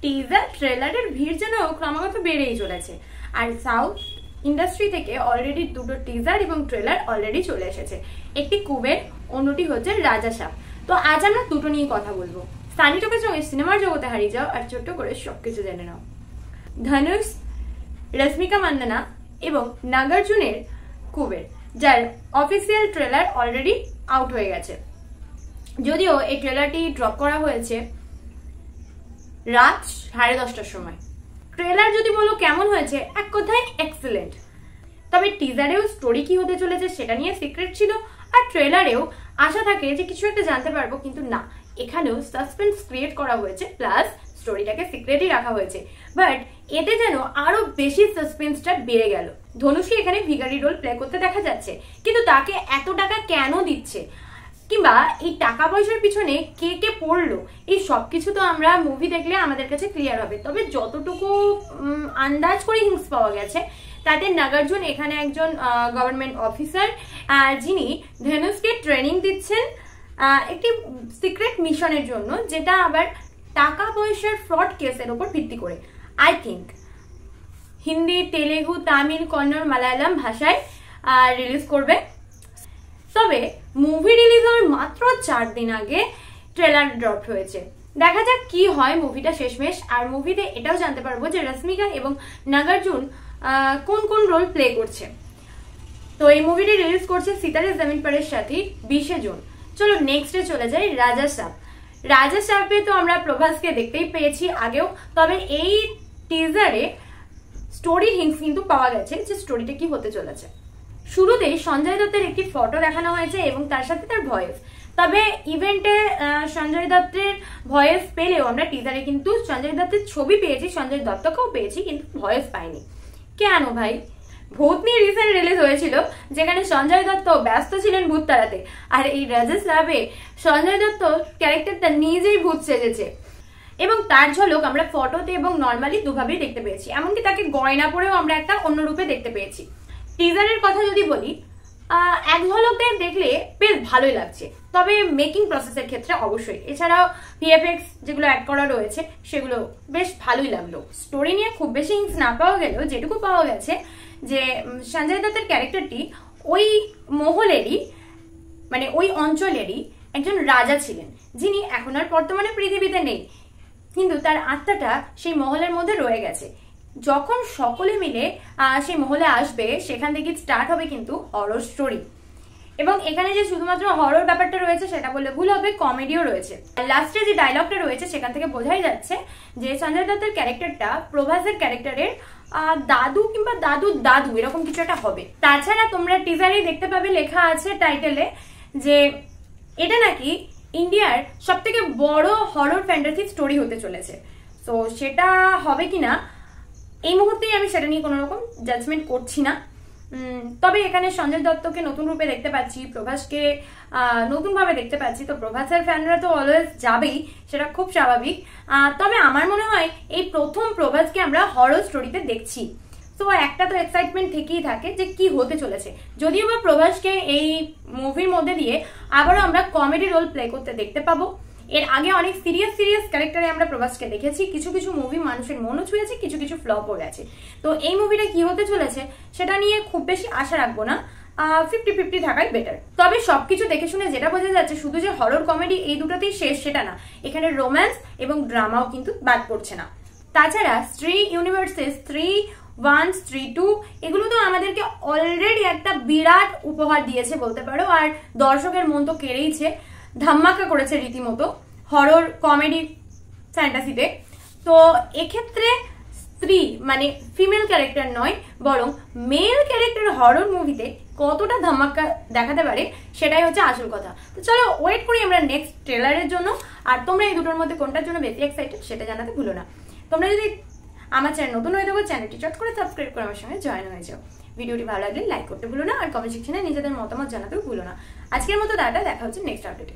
Teaser ট্রেলারের ভিড় যেন ক্রমাগত বেড়েই চলেছে। আর সাউথ ইন্ডাস্ট্রি থেকে অলরেডি দুটো টিজার এবং ট্রেলার অলরেডি চলে এসেছে, একটি কুবের, অন্যটি হচ্ছে রাজা সাব। তো আজ আমরা দুটো নিয়ে কথা বলবো। সানি টপের সঙ্গে সিনেমার জগতে হারিয়ে যাও আর ছোট্ট করে সবকিছু জেনে নাও। ধনুষ, রশ্মিকা মান্দানা এবং নাগার্জুনের কুবের, যার অফিসিয়াল ট্রেলার অলরেডি আউট হয়ে গেছে। যদিও এই ট্রেলারটি ড্রপ করা হয়েছে রাত 10:30টার সময়। ট্রেলার যদি বলো কেমন হয়েছে, এক কথায় এক্সেলেন্ট। তবে টিজারেও স্টোরি কি হতে চলেছে সেটা নিয়ে সিক্রেট ছিল, আর ট্রেলারেও আশা থাকে যে কিছু একটা জানতে পারবো, কিন্তু না, এখানেও সাসপেন্স ক্রিয়েট করা হয়েছে, প্লাস স্টোরিটাকে সিক্রেটই রাখা হয়েছে। বাট এতে যেন আরো বেশি সাসপেন্সটা বেড়ে গেল। ধনুষকে এখানে ভিখারি রোল প্লে করতে দেখা যাচ্ছে, কিন্তু তাকে এত টাকা কেন দিচ্ছে, কিংবা এই টাকা পয়সার পিছনে কে কে পড়লো, এই সবকিছু তো আমরা মুভি দেখলে আমাদের কাছে ক্লিয়ার হবে। তবে যতটুকু আন্দাজ করে হিংস পাওয়া গেছে, তাতে নাগার্জুন এখানে একজন গভর্নমেন্ট অফিসার, যিনি ধনুষকে ট্রেনিং দিচ্ছেন একটি সিক্রেট মিশনের জন্য, যেটা আবার টাকা পয়সার ফ্রড কেসের উপর ভিত্তি করে। আই থিঙ্ক হিন্দি, তেলেগু, তামিল, কন্নড়, মালায়ালাম ভাষায় রিলিজ করবে। তবে মুভি রিলিজ হওয়ার মাত্র 4 দিন আগে ট্রেলার ড্রপ হয়েছে। দেখা যাক কি হয় মুভিটা শেষমেশ। আর মুভিতে এটাও জানতে পারবো যে রশ্মিকা এবং নাগার্জুন কোন কোন রোল প্লে করছে। তো এই মুভিটি রিলিজ করছে সিতারে জমিন পরের সাথে 20 জুন। চলো নেক্সটে চলে যাই রাজা সাব। রাজা সাবে তো আমরা প্রভাসকে দেখতেই পেয়েছি আগেও, তবে এই টিজারে স্টোরির হিন্টস কিন্তু পাওয়া গেছে যে স্টোরিটা কি হতে চলেছে। শুরুতেই সঞ্জয় দত্তের একটি ফটো দেখানো হয়েছে এবং তার সাথে তার ভয়েস। তবে ইভেন্টে সঞ্জয় দত্তের ভয়েস পেলেও আমরা টিজারে কিন্তু সঞ্জয় দত্তের ছবি পেয়েছি, সঞ্জয় দত্তকেও পেয়েছি, কিন্তু ভয়েস পাইনি। কেন ভাই? ভূত নিয়ে রিসেন্ট রিলিজ হয়েছিল, যেখানে সঞ্জয় দত্ত ব্যস্ত ছিলেন ভূত তাড়াতে, আর এই রাজা সাবে সঞ্জয় দত্ত ক্যারেক্টারটা নিজেই ভূত সেজেছে এবং তার ঝলক আমরা ফটোতে এবং নর্মালি দুভাবেই দেখতে পেয়েছি। এমনকি তাকে গয়না পরেও আমরা একটা অন্য রূপে দেখতে পেয়েছি। টিজারের কথা যদি বলি, এক ঝলকে দেখলে বেশ ভালোই লাগছে, তবে মেকিং প্রসেসের ক্ষেত্রে অবশ্যই। এছাড়াও ভিএফএক্স যেগুলো অ্যাড করা রয়েছে সেগুলো বেশ ভালোই লাগলো। স্টোরি নিয়ে খুব বেশি হিন্টস না পাওয়া গেলেও যেটুকু পাওয়া গেছে যে সঞ্জয় দত্তের ক্যারেক্টারটি ওই মহলেরই, মানে ওই অঞ্চলেরই একজন রাজা ছিলেন, যিনি এখন আর বর্তমানে পৃথিবীতে নেই, কিন্তু তার আত্মাটা সেই মহলের মধ্যে রয়ে গেছে। যখন সকলে মিলে সেই মহলে আসবে, সেখান থেকে স্টার্ট হবে কিন্তু হরর স্টোরি। এবং এখানে যে শুধুমাত্র হরর ব্যাপারটা রয়েছে সেটা বললে ভুল হবে, কমেডিও রয়েছে। আর লাস্টে যে ডায়লগটা রয়েছে সেখান থেকে বোঝাই যাচ্ছে যে সঞ্জয় দত্তের ক্যারেক্টারটা প্রভাসের ক্যারেক্টারের দাদু কিংবা দাদুর দাদু এরকম কিছু একটা হবে। তাছাড়া তোমরা টিজারেই দেখতে পাবে লেখা আছে টাইটেলে যে এটা নাকি ইন্ডিয়ার সব থেকে বড় হরর ফ্যান্টাসি স্টোরি হতে চলেছে। তো সেটা হবে কিনা এই মুহূর্তেই আমি সেটা নিয়ে কোনো রকম জাজমেন্ট করছি না। তবে এখানে সঞ্জয় দত্তকে নতুন রূপে দেখতে পাচ্ছি, প্রভাসকে নতুন ভাবে দেখতে পাচ্ছি, তো প্রভাসের ফ্যানরা তো অলওয়েজ যাবেই, সেটা খুব স্বাভাবিক। তবে আমার মনে হয় এই প্রথম প্রভাসকে আমরা হরর স্টোরিতে দেখছি, তো একটা তো এক্সাইটমেন্ট থেকেই থাকে যে কি হতে চলেছে। যদিও বা প্রভাসকে এই মুভির মধ্যে দিয়ে আবারও আমরা কমেডি রোল প্লে করতে দেখতে পাবো। এর আগে অনেক সিরিয়াস ক্যারেক্টারে আমরা প্রভাসকে দেখেছি, কিছু কিছু মুভি মানুষের মনও ছুঁয়েছে, কিছু কিছু ফ্লপও গেছে। তো এই মুভিটা কি হতে চলেছে সেটা নিয়ে খুব বেশি আশা রাখবো না, 50-50 থাকাই বেটার। তবে সবকিছু দেখে শুনে যেটা বোঝা যাচ্ছে, শুধু যে হরর কমেডি এই দুটোতেই শেষ সেটা না, এখানে রোম্যান্স এবং ড্রামাও কিন্তু বাদ পড়ছে না। তাছাড়া স্ত্রী ইউনিভার্সেস 3-1, 3-2 এগুলো তো আমাদেরকে অলরেডি একটা বিরাট উপহার দিয়েছে বলতে পারো, আর দর্শকের মন তো কেড়েইছে, ধাম্মাকা করেছে রীতিমতো হরর কমেডি ফ্যান্টাসিতে। তো এক্ষেত্রে স্ত্রী মানে ফিমেল ক্যারেক্টার নয়, বরং মেল ক্যারেক্টার হরর মুভিতে কতটা ধামাকা দেখাতে পারে সেটাই হচ্ছে আসল কথা। তো চলো ওয়েট করি আমরা নেক্সট ট্রেলারের জন্য। আর তোমরা এই দুটোর মধ্যে কোনটার জন্য বেশি এক্সাইটেড সেটা জানাতে ভুলো না। তোমরা যদি আমার চ্যানেল নতুন হয়ে থাকো, চ্যানেলটি চট করে সাবস্ক্রাইব করে আমার সঙ্গে জয়েন হয়ে যাও। ভিডিওটি ভালো লাগলে লাইক করতে ভুলো না, আর কমেন্ট সেকশনে নিজেদের মতামত জানাতেও ভুলো না। আজকের মতো দেখা হচ্ছে নেক্সট আপডেটে।